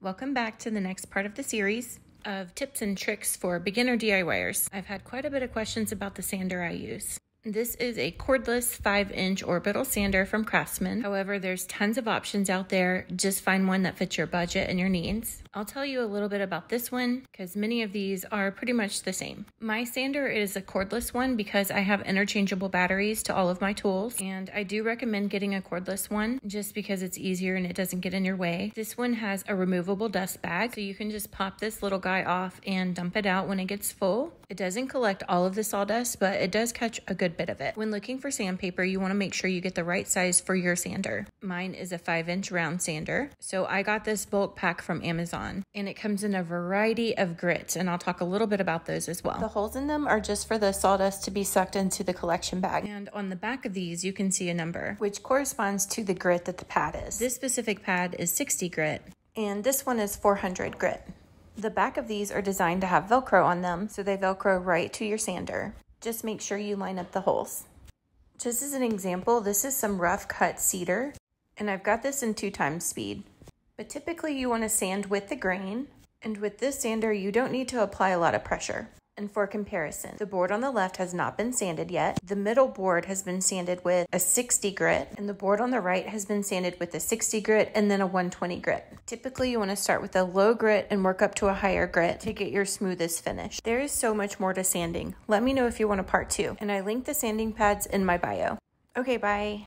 Welcome back to the next part of the series of tips and tricks for beginner DIYers. I've had quite a bit of questions about the sander I use. This is a cordless 5-inch orbital sander from Craftsman. However, there's tons of options out there. Just find one that fits your budget and your needs. I'll tell you a little bit about this one because many of these are pretty much the same. My sander is a cordless one because I have interchangeable batteries to all of my tools, and I do recommend getting a cordless one just because it's easier and it doesn't get in your way. This one has a removable dust bag, so you can just pop this little guy off and dump it out when it gets full. It doesn't collect all of the sawdust, but it does catch a good bit of it. When looking for sandpaper, you want to make sure you get the right size for your sander. Mine is a 5-inch round sander, so I got this bulk pack from Amazon, and it comes in a variety of grits, and I'll talk a little bit about those as well. The holes in them are just for the sawdust to be sucked into the collection bag, and on the back of these you can see a number, which corresponds to the grit that the pad is. This specific pad is 60 grit, and this one is 400 grit. The back of these are designed to have Velcro on them, so they Velcro right to your sander. Just make sure you line up the holes. Just as an example, this is some rough cut cedar, and I've got this in 2x speed. But typically you want to sand with the grain, and with this sander you don't need to apply a lot of pressure. And for comparison, the board on the left has not been sanded yet. The middle board has been sanded with a 60 grit, and the board on the right has been sanded with a 60 grit and then a 120 grit. Typically, you want to start with a low grit and work up to a higher grit to get your smoothest finish. There is so much more to sanding. Let me know if you want a part 2, and I link the sanding pads in my bio. Okay, bye.